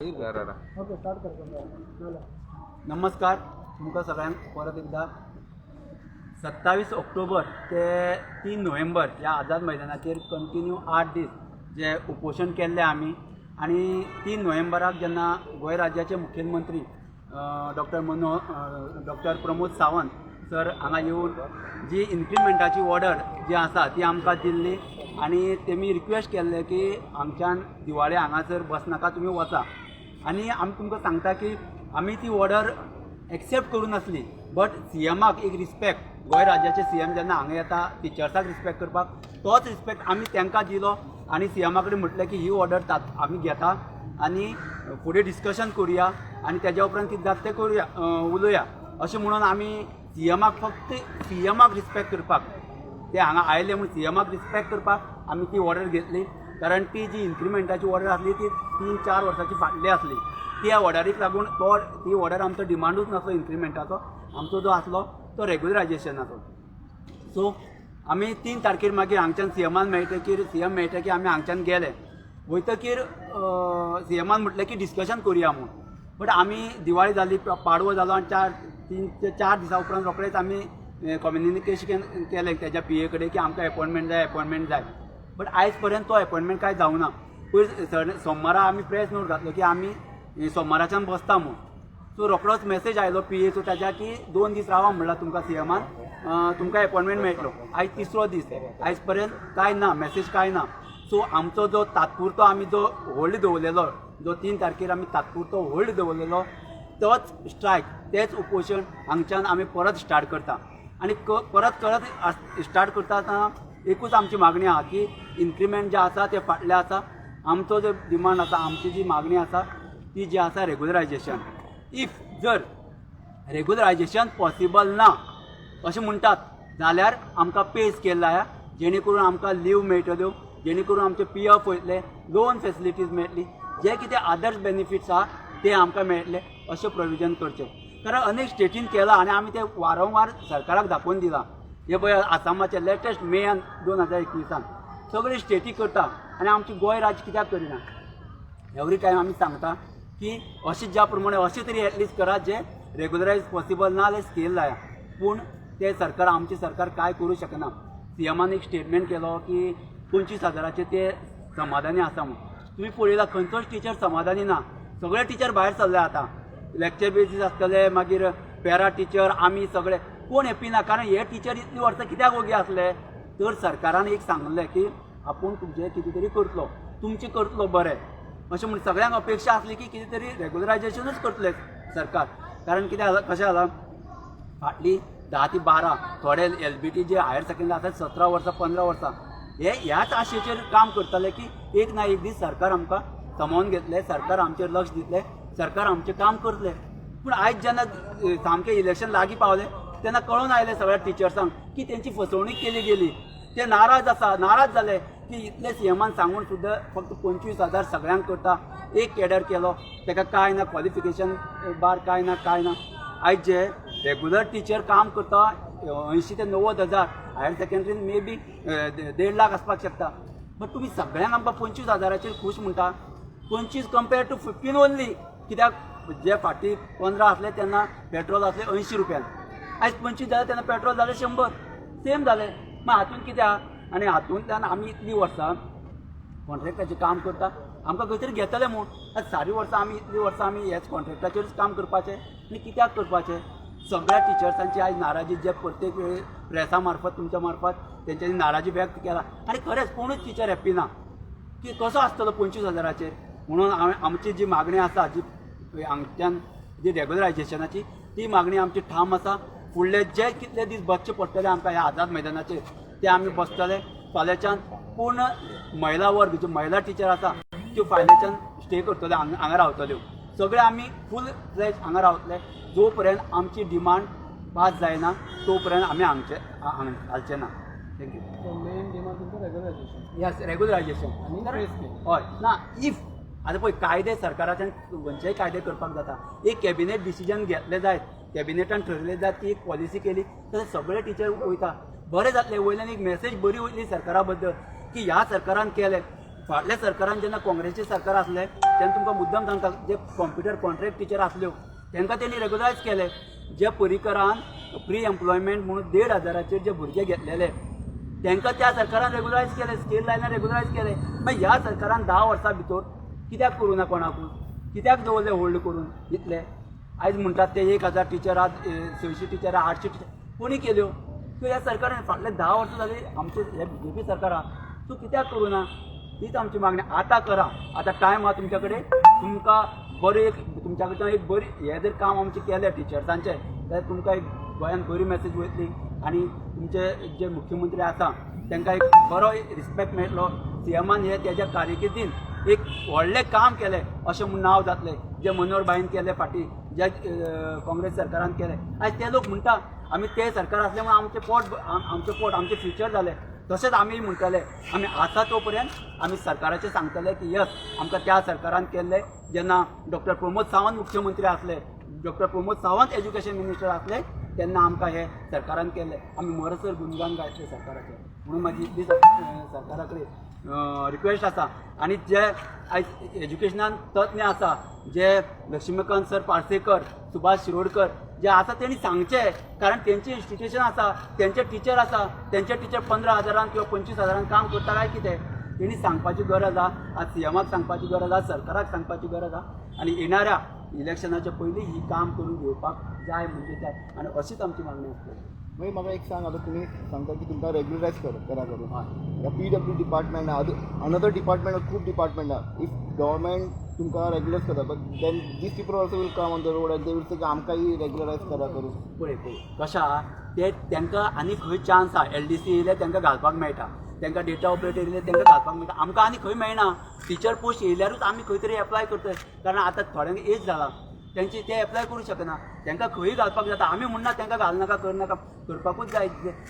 Okay start करतो. नमस्कार तुमकां सगळ्यांक परत एकदा 27 ऑक्टोबर ते 3 नोव्हेंबर ह्या आझाद मैदानाचेर कंटिन्यू 8 दीस जे उपोशण केल्लें आमी आनी 3 नोव्हेंबराक जेन्ना गोंय राज्याचे मुख्यमंत्री डॉक्टर प्रमोद सावंत सर हांगा येवन जी इन्क्रिमेंटाची ऑर्डर जी आसा ती आमकां दिल्ली आनी तेमी रिक्वेस्ट केल्ले की हांगच्यान दिवाळे हांगासर बसनाका तुमी वचा आनी आमी तुमकां सांगता की आमी ती ऑर्डर एक्सेप्ट करूं नासली बट सीएमाक एक रिस्पेक्ट गोंय राज्याचे सीएम जेन्ना हांगा येता टिचर्साक रिस्पेक्ट करपाक तोच रिस्पेक्ट आमी तांकां दिलो आनी सीएमा कडेन म्हटलें की ही ऑर्डर आमी घेता आनी फुडें डिस्कशन करुया आनी तेज्या उपरांत कितें जाता तें करुया उलोवया अशें म्हणून आमी सीएमाक फक्त सीएमाक रिस्पेक्ट करपाक ते हांगा आयले म्हूण सीएमाक रिस्पेक्ट करपाक आमी ती ऑर्डर घेतली कारण ती जी इन्क्रिमेंटाची ऑर्डर आसली ती 3-4 वर्सांची फाटली आसली त्या ऑर्डरीक लागून ती ऑर्डर आमचो डिमांडूच नासलो इन्क्रिमेंटाचो आमचो जो आसलो तो रेग्युलरायजेशनाचो सो आमी 3 तारखेर मागीर हांगच्यान सीएमान मेळटकीर सीएम मेळटकीर आमी हांगच्यान गेले वयतकीर सीएमान म्हटलें की डिस्कशन करुया म्हूण बट आमी दिवाळी जाली पाडवो जालो आनी 4 दिसां उपरांत रोखडेच आमी कम्युनिकेशन केलें तेज्या पीए कडेन की आमकां अपॉयंटमेंट जाय बट आयज पर्यंत तो अपॉयंटमेंट कांय जावना पयर सोमारा आमी प्रेस नोट घातलो की आमी सोमाराच्यान बसता म्हूण सो रोखडोच मेसेज आयलो पीएचो ताच्या की 2 दीस रावा म्हणला तुमकां सीएमान तुमकां अपॉयंटमेंट मेळटलो आयज 3रो दीस आयज पर्यंत कांय ना मेसेज कांय ना सो आमचो जो तात्पुरतो आमी जो होल्ड दवरलेलो जो 3 तारखेर आमी तात्पुरतो होल्ड दवरलेलो तोच स्ट्रायक तेच उपोशण हांगच्यान आमी परत स्टार्ट करता आनी परत स्टार्ट करता आसतना एकूच आमची मागणी आहा की इन्क्रिमेंट जे आसा ते फाटले आसा आमचो जो डिमांड आसा आमची जी मागणी आसा ती जी आसा रेग्युलरायजेशन इफ जर रेग्युलरायजेशन पॉसिबल ना अशें म्हणटात जाल्यार आमकां पे स्केल लाया जेणे करून आमकां लीव मेळटल्यो जेणे करून आमचे पीएफ वयतले लोन फेसिलिटीज मेळटली जे कितें अदर्स बेनिफिट्स आहा ते आमकां मेळटले अशें प्रोविजन करचें कारण अनेक स्टेटीन केलां आनी आमी ते वारंवार सरकाराक दाखोवन दिलां हे पळय आसामाचे लेटेस्ट मे 2021 सगळे स्टेटी करता आनी आमची गोंय राज्य कित्याक करिना एवरी टायम आमी सांगता की अशें ज्या प्रमाणे अशें तरी एटलिस्ट करा जे रेग्युलरायज पॉसिबल ना जाल्यार स्केल लाया पूण ते सरकार आमचे सरकार काय करूं शकना सीएमान एक स्टेटमेंट केलो की 25,000चे ते समाधानी आसा म्हणून तुमी पळयलां खंयचोच टिचर समाधानी ना सगळे टिचर भायर सरले आतां लेक्चर बेजीस आसतले मागीर पॅरा टिचर आमी सगळे कोण हॅप्पी ना कारण हे टिचर इतली वर्सां कित्याक ओगी आसले तर सरकारान एक सांगलें की आपूण तुमचें कितें तरी करतलो तुमचें करतलो बरें अशें म्हण सगळ्यांक अपेक्षा आसली की कितें तरी रेग्युलरायजेशनूच करतले सरकार कारण कितें जाला कशें जाला फाटली 10 ते 12 थोडे LBT जे हायर सेकंडरी आसात 17 वर्सां 15 वर्सां हे ह्याच आशेचेर काम करतले की एक ना एक दीस सरकार आमकां समावून घेतले सरकार आमचेर लक्ष दितले सरकार आमचें काम करतले पूण आयज जेन्ना सामकें इलेक्शन लागीं पावलें तेन्ना कळून आयलें सगळ्या टिचर्सांक की तेंची फसवणूक केली गेली ते नाराज जाले की इतले सीएमान सांगून सुद्दां फक्त 25,000 सगळ्यांक करता एक कॅडर केलो ताका कांय ना क्वॉलिफिकेशन बार कांय ना आयज जे रेग्युलर टीचर काम करता 80,000 ते 90,000 हायर सेकंडरीन मे बी 1.5 लाख आसपाक शकता बट तुमी सगळ्यांक आमकां 25,000चेर खूश म्हणटा 25 कंपेर्ड टू 15 ओन्ली कित्याक जे फाटीं 15 आसले तेन्ना पेट्रोल आसलें 80 रुपयान आयज 25 जालें तेन्ना पेट्रोल जालें 100 सेम जालें मागीर हातूंत कितें आहा आनी हातूंतल्यान आमी इतलीं वर्सां कॉन्ट्रॅक्टाचें काम करता आमकां खंय तरी घेतले म्हूण आतां सारी वर्सां इतलीं वर्सां आमी हेच कॉन्ट्रॅक्टाचेरूच काम करपाचें आनी कित्याक करपाचें सगळ्या टिचर्सांची आयज नाराजी जे प्रत्येक वेळी प्रेसा मार्फत तुमच्या मार्फत तेंच्यांनी नाराजी व्यक्त केला आनी खरेंच कोणूच टिचर हॅप्पी ना की कसो आसतलो 25,000चेर म्हणून आमची जी मागणी आसा जी हांगच्यान जी रेग्युलरायजेशनाची ती मागणी आमची ठाम आसा फुडले जे कितले दीस बसचे पडटले आमकां ह्या आझाद मैदानाचेर ते आमी बसतले फाल्यांच्यान पूर्ण महिला वर्ग ज्यो महिला टिचर आसा त्यो फाल्यांच्यान स्टे करतल्यो हांगा रावतल्यो सगळे आमी फूल फ्लेज हांगा रावतले जो पर्यंत आमची डिमांड पास जायना तो पर्यंत आमी हालचे ना थँक्यू मेन डिमांड तुमचं रेग्युलरायजेशन यस रेग्युलरायजेशन आणि हय ना इफ आतां पळय कायदे सरकाराच्यान खंयचेय कायदे करपाक जाता एक कॅबिनेट डिसिजन घेतले जायत कॅबिनेटान ठरले जायत ती एक पॉलिसी केली तर सगळे टिचर वयता बरें जातलें वयल्यान एक मॅसेज बरी वयतली सरकारा बद्दल की ह्या सरकारान केलें फाटल्या सरकारान जेन्ना काँग्रेसचें सरकार आसलें तेन्ना तुमकां मुद्दम सांगता जे कॉम्प्युटर कॉन्ट्रॅक्ट टिचर आसल्यो तांकां तेणी रेग्युलायज केले. जे परिकरान प्री एम्प्लॉयमेंट म्हणून 1,500 जे भुरगे घेतलेले तांकां त्या सरकारान रेग्युलायज केले, स्केल लायनान रेग्युलायज केले. मागीर ह्या सरकारान 10 वर्सां भितर कित्याक करूं ना कोणाकूच, कित्याक दवरले होल्ड करून इतले. आयज म्हणटात ते 1,000 टिचर आहात, 600 टिचर आहा, 800 टिचर कोणी केल्यो. सो ह्या सरकारान फाटले 10 वर्सां जाली आमचे हे BJP सरकार आहा, सो कित्याक करूं ना हीच आमची मागणी. आतां करा, आतां टायम आहा तुमच्या कडेन. तुमकां बरें एक तुमच्या कडच्यान एक बरी हें जर काम आमचें केलें टिचर्सांचें जाल्यार तुमकां एक गोंयांत बरी मॅसेज वयतली आनी तुमचे जे मुख्यमंत्री आसा तांकां एक बरो रिस्पेक्ट मेळटलो. CMान हे तेज्या कारकिर्दीन एक व्हडलें काम केलें अशें म्हूण नांव जातलें. जे मनोहर भाईन केलें फाटीं, जे काँग्रेस सरकारान केलें, आयज ते लोक म्हणटा आमी ते सरकार आसले म्हूण आमचें पोट आमचें फ्युचर जालें. तशेंच आमी म्हणटले आमी आसा तो पर्यंत आमी सरकाराचें सांगतले की यस आमकां त्या सरकारान केल्लें. जेन्ना डॉक्टर प्रमोद सावंत मुख्यमंत्री आसले, doctor Pramod Sawant education minister आसले तेन्ना आमकां हे सरकारान केल्लें. आमी मरसर गुणगान गायतले सरकाराचें. म्हणून म्हाजी इतली सरकारा कडेन रिक्वेस्ट आसा. आनी जे आयज एज्युकेशनान तज्ञ आसा, जे लक्ष्मीकांत सर पार्सेकर, सुभाष शिरोडकर जे आसा तेणी सांगचें. कारण तेंचें इंस्टिट्यूशन आसा, तेंचे टिचर आसा, तेंचे टिचर 15,000 किंवा 25,000 काम करता काय कितें तेणी सांगपाची गरज आहा. आज CMाक सांगपाची गरज आहा, सरकाराक सांगपाची गरज आहा. आनी येणाऱ्या इलेक्शनाच्या पयलीं ही काम करून घेवपाक जाय म्हणजे जाय. आनी अशीच आमची मागणी आसतली. मागीर म्हाका एक सांग, आतां तुमी सांगता की तुमकां रेग्युलरायज करा करून ह्या PW डिपार्टमेंट अनदर डिपार्टमेंट खूब डिपार्टमेंट आहा. इफ गव्हर्मेंट तुमकां रेग्युलरायज करता but then these people also will come on the road and they will say की आमकांय रेग्युलरायज करा करून. पळय कशें आहा ते तांकां आनी खंय चान्स आहा. LDC येयले तांकां घालपाक मेळटा, तांकां डेटा ऑपरेटर येयले तांकां घालपाक मेळटा. आमकां आनी खंय मेळना. टिचर पोस्ट येयल्यारूच आमी खंय तरी एप्लाय करतले. कारण आतां थोड्यांक एज जाला, तेंची ते एप्लाय करूं शकना. तांकां खंय घालपाक जाता. आमी म्हणना तांकां घालनाका करनाका, करपाकूच जाय.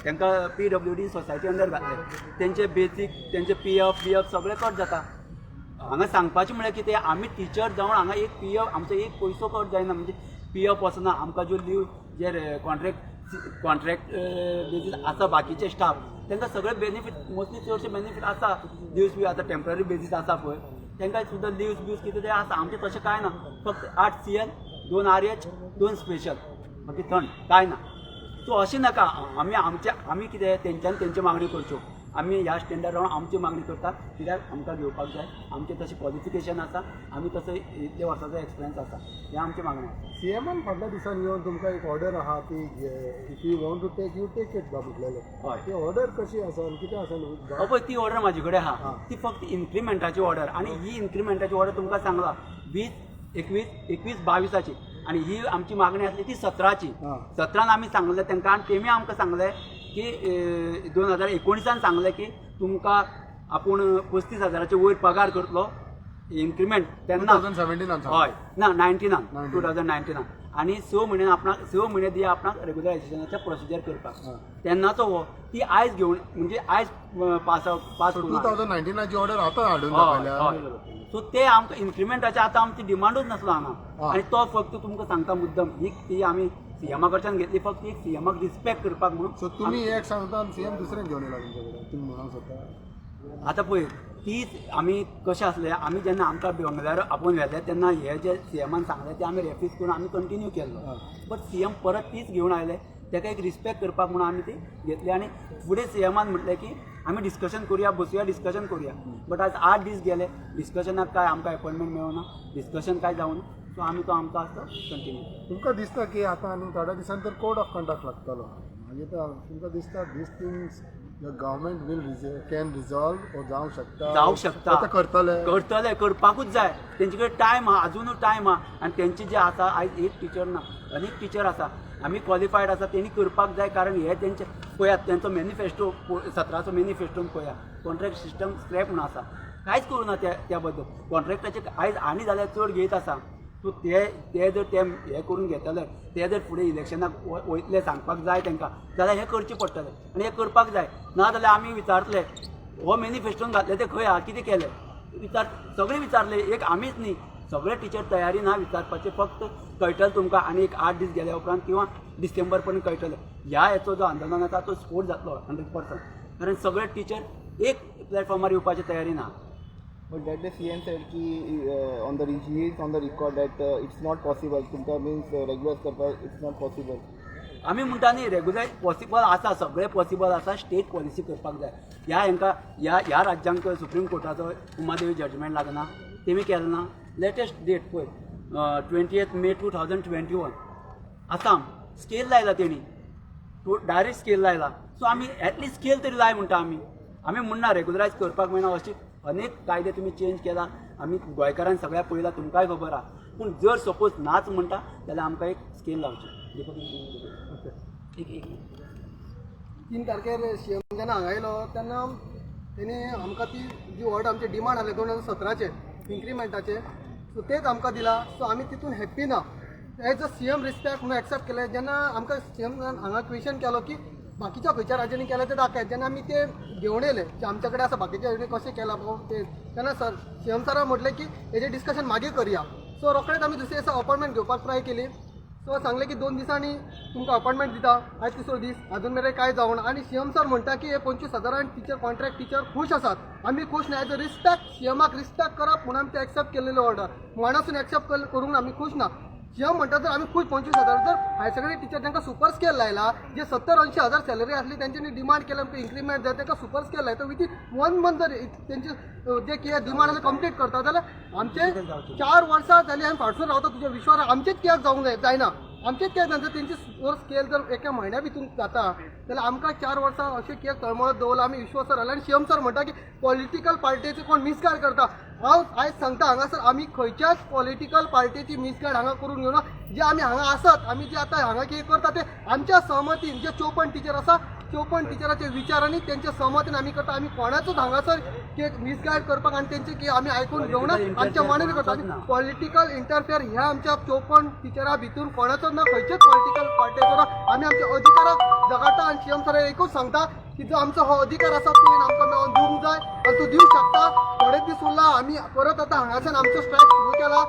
तांकां PWD सोसायटी अंडर घातले, तेंचे बेसीक तेंचे PF सगळें कट जाता. हांगा सांगपाचें म्हळ्यार कितें, आमी टिचर जावन हांगा एक PF आमचो एक पयसो कट जायना. म्हणजे PF वचना. आमकां ज्यो लीव जे कॉन्ट्रॅक्ट बेजीस आसा बाकीचे स्टाफ तांकां सगळे बेनिफीट मोस्टली चडशे बेनिफीट आसा. लिव्स बी आतां टेम्पररी बेजीस आसा पळय तांकां सुद्दां लिव्स बीव्स कितें तें आसा. आमचें तशें कांय ना. फक्त 8 CL, 2 RH, 2 स्पेशल, बाकी थंड कांय ना. सो अशें नाका. आमी कितें तेंच्यान तेंच्यो मागणी करच्यो. आमी ह्या स्टँडार रावन आमची मागणी करतात कित्याक आमकां घेवपाक जाय. आमचें तशें क्वॉलिफिकेशन आसा, आमी तसो इतले वर्साचो एक्सपिरियन्स आसा. हें आमची मागणी आसा. CMान फाटल्या दिसांनी येवन तुमकां एक ऑर्डर आहा की if you want to take you take it बा म्हटलेलें. हय. ती ऑर्डर कशी आसा आनी कितें आसा? पळय ती ऑर्डर म्हाजे कडेन आहा. ती फक्त इन्क्रिमेंटाची ऑर्डर. आनी ही इन्क्रिमेंटाची ऑर्डर तुमकां सांगला 20, 21, 22ची. आनी ही आमची मागणी आसली ती 17ची. 17 आमी सांगलें तांकां आनी तेमी आमकां सांगलें की 2019 सांगलें की तुमकां आपूण 35,000चे वयर पगार करतलो इन्क्रिमेंट तेन्ना 2017 हय ना 2019 आनी 6 म्हयने दिया आपणाक रेग्युलरायझेशनाचें प्रोसिजर करपाक. तेन्नाचो हो ती आयज घेवन म्हणजे आयज पास 2019ची ऑर्डर आतां हाडून हय. सो ते आमकां इन्क्रिमेंटाचे आतां आमची डिमांडूच नासलो हांगा. आनी तो फक्त तुमकां सांगता मुद्दम ही ती आमी CMा कडच्यान घेतली फक्त एक CMाक रिस्पेक्ट करपाक म्हणून. सो तुमी एक सांगता आनी CM दुसरें घेवन येयला तुमचे कडेन तुमी म्हणूंक सोदता. आतां पळय तीच आमी कशें आसलें आमी जेन्ना आमकां बंगल्यार आपूण व्हेले तेन्ना हे जे CMान सांगलें ते आमी रेफ्यूज करून आमी कंटिन्यू केल्लो. बट CM परत तीच घेवन आयले. ताका एक रिस्पेक्ट करपाक म्हणून आमी ती घेतली. आनी फुडें CMान म्हटलें की आमी डिस्कशन करुया, बसुया, डिस्कशन करुया. बट आज 8 दीस गेले डिस्कशनाक काय आमकां अपॉयंटमेंट मेळना, डिस्कशन काय जावना. सो आमी तो आमचो आसलो कंटिन्यू. तुमकां दिसता की आतां आनी थोड्या दिसांनी तर कोड ऑफ कंडक्ट लागतलो. मागीर तुमकां दिसता these things the government can resolve जावंक शकता. आतां करतले करपाकूच जाय. तेंचे कडेन टायम आहा, अजुनूय टायम आहा. आनी तेंचे जे आसा आयज एक टिचर ना, अनेक टिचर आसा, आमी क्वॉलिफायड आसा, तेणी करपाक जाय. कारण हे तेंचे पळयात तेंचो मॅनिफेस्टो 17चो मॅनिफेस्टोन पळया. कॉन्ट्रॅक्ट सिस्टम स्क्रॅप म्हणून आसा, कांयच करूं ना त्या बद्दल. कॉन्ट्रॅक्टाचे आयज आनी जाल्यार चड घेयत आसा. सो ते जर ते हे करून घेतले, ते जर फुडें इलेक्शनाक वयतले सांगपाक जाय तांकां जाल्यार हें करचें पडटलें. आनी हें करपाक जाय. ना जाल्यार आमी विचारतले हो मॅनिफेस्टोन घातले ते खंय आहा, कितें केलें सगळें विचारले. एक आमीच न्ही, सगळे टिचर तयारी ना विचारपाचें. फक्त कळटलें तुमकां आनी एक 8 दीस गेल्या उपरांत किंवा डिसेंबर पर्यंत कळटलें. ह्या हेचो जो आंदोलन आसा तो स्फोट जातलो 100%. कारण सगळे टिचर एक प्लॅटफॉर्मार येवपाची तयारी ना. But that day CM said ki he is on the record that it's not possible. तुमका means regulars करता it's not possible. आमी म्हणटा न्ही रेग्युलर पॉसिबल आसा, सगळें पॉसिबल आसा. स्टेट पॉलिसी करपाक जाय. ह्या राज्यांक सुप्रीम कोर्टाचो उमादेवी जजमेंट लागना, तेमी केलें ना. लेटेस्ट डेट पळय 28 मे 2021 आसाम स्केल लायला तेणी, डायरेक्ट स्केल लायला. सो आमी एटलीस्ट स्केल तरी लाय म्हणटा आमी म्हणना रेग्युलरायज करपाक मेळना. अशी अनेक कायदे तुमी चेंज केला, आमी गोंयकारांनी सगळ्या पळयला, तुमकांय खबर आहा. पूण जर सपोज नाच म्हणटा जाल्यार आमकां एक स्केल लावची. एक 3 तारखेर सीएम जेन्ना हांगा येयलो तेन्ना तेणी आमकां ती जी ऑर्डर आमचे डिमांड आसले 2017चे इन्क्रिमेंटाचे, सो तेच आमकां दिला. सो आमी तितून हॅप्पी ना. एज अ सीएम रिस्पेक्ट म्हणून एक्सेप्ट केले. जेन्ना आमकां सीएमान हांगा क्वेश्चन केलो की बाकीच्या खंयच्या राज्यांनी केले ते दाखय, जेन्ना आमी ते घेवन येयले की आमचे कडेन आसा बाकीच्या राज्यांनी कशें केला ते, तेन्ना सीएम सरान म्हटलें की हेजें डिस्कशन मागीर करया. सो रोखडेच आमी दुसरे दिसा अपॉइंटमेंट घेवपाक ट्राय केली. सो सांगले की 2 दिसांनी तुमकां अपॉइंटमेंट दिता. आयज 3रो दीस अजून मेरेन कांय जावना. आनी सीएम सर म्हणटा की हे 25,000 टिचर कॉन्ट्रॅक्ट टिचर खूश आसात. आमी खूश ना. एज अ रिस्पेक्ट सीएमाक रिस्पेक्ट करप म्हणून आमी ते एक्सेप्ट केलेले ऑर्डर मनासून एक्सेप्ट करून आमी खूश ना. सीएम म्हणटा जर आमी खूश 25,000 जर हायर सेकंडरी टिचर तांकां सुपर स्केल लायला, जे 70-80 हजार सॅलरी आसली तेंच्यांनी डिमांड केला आमकां इन्क्रिमेंट जाय, तांकां सुपर स्केल लायता. विथीन 1 मंथ जर तेंचे जे कितें डिमांड आसा कंप्लीट करता जाल्यार आमचे 4 वर्सां जाली आमी फाटसून रावता तुज्या विश्वास. आमचेच कित्याक जावंक जायना. आमचेच कित्याक जाता तेंची सुपर स्केल जर एका म्हयन्या भितून जाता जाल्यार आमकां 4 वर्सां अशें कित्याक तळमळत दवरला. आमी विश्वासार रावला. आनी सीएम सर म्हणटा की पॉलिटिकल पार्टीचे कोण मिसगायड करता. हांव आयज सांगता हांगासर आमी खंयच्याच पॉलिटिकल पार्टीची मिसगायड हांगा करून घेवना. जे आमी हांगा आसात, आमी जे आतां हांगा कितें करता ते आमच्या सहमतीन जे 54 टिचर आसा 54 टिचराचे विचार आनी तेंच्या सहमतीन आमी करता. आमी कोणाचोच हांगासर मिसगायड करपाक आनी तेंचे की आमी आयकून घेवना. आमच्या मनान करता. आनी पॉलिटिकल इंटरफियर ह्या आमच्या 54 टिचरा भितून कोणाचोच ना, खंयचेच पॉलिटिकल पार्टीचो ना. आमी आमच्या अधिकाराक जगाडटा. आनी सीएम सर एकूच सांगता की जो आमचो हो अधिकार आसा तो आमकां मेळोन दिवंक जाय आनी तो दिवंक शकता. थोडे दीस उरला. आमी परत आतां हांगाच्यान आमचो स्ट्रायक सुरू केला.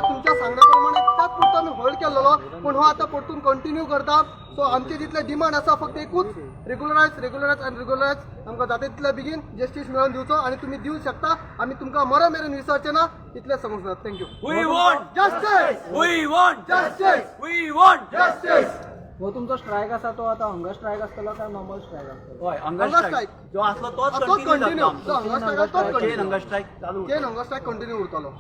तुमच्या सांगण्या प्रमाणे त्याच पुरतो आमी होल्ड केल्लो, पूण हो आतां परतून कंटिन्यू करता. सो आमचे जितले डिमांड आसा फक्त एकूच रेग्युलरायज आमकां जाता तितले बेगीन जस्टीस मेळोन दिवचो. आनी तुमी दिवंक शकता. आमी तुमकां मरा मेरेन विसरचे ना. इतलें सांगूंक जाता. Thank you. We want justice. We want justice. We want justice. हो तुमचो स्ट्रायक आसा तो आता हंगर स्ट्रायक आसतलो काय नॉर्मल स्ट्रायक आसतलो? हय हंगर हंगर स्ट्रायक. स्ट्रायक जो आसलो तोच कंटिन्यू. कंटिन्यू हंगर स्ट्रायक तोच चेन कंटिन्यू. हंगर स्ट्रायक चालू जे हंगर स्ट्रायक कंटिन्यू उरतलो.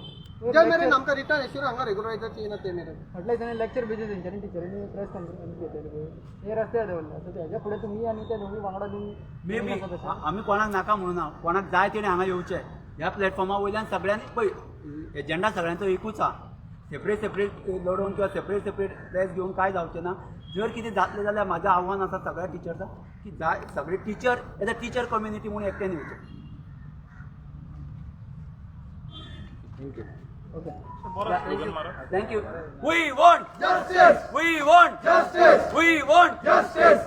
जे मेरेन आमकां रिटर्न एश्युर हांगा रेग्युलरायजाची येना ते मेरेन. म्हटलं त्याने लेक्चर बेजीस तेंच्यांनी टिचरींनी प्रेस कॉन्फरन्स घेतलेली पळय, हे रस्त्यार दवरले. सो तेच्या फुडें तुमी आनी ते दोगी वांगडा मे बी आमी कोणाक नाका म्हणूना. कोणाक जाय तेणे हांगा येवचें. ह्या प्लॅटफॉर्मा वयल्यान सगळ्यांनी पळय एजेंडा सगळ्यांचो एकूच आहा. सेपरेट लढोवन किंवा सेपरेट प्रेस घेवन काय जावचें ना. जर कितें जातलें जाल्यार म्हाजें आव्हान आसा सगळ्या टिचर्सांक की जाय सगळे teacher as a teacher community म्हणून एकट्यान येवचें. Thank you. We want Justice. We want Justice. We want Justice.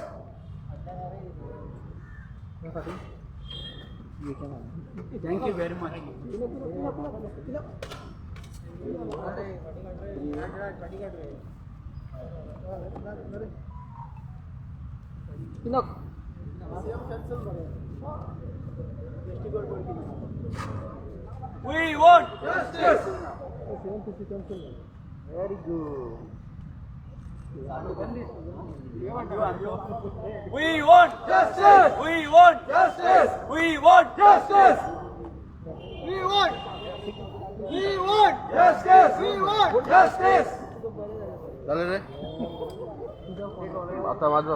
Thank you very much. We want Justice. Very good. We want Justice. We want Justice. We want Justice. We want. We want. Justice. We want. Justice. झालं रे आता माझं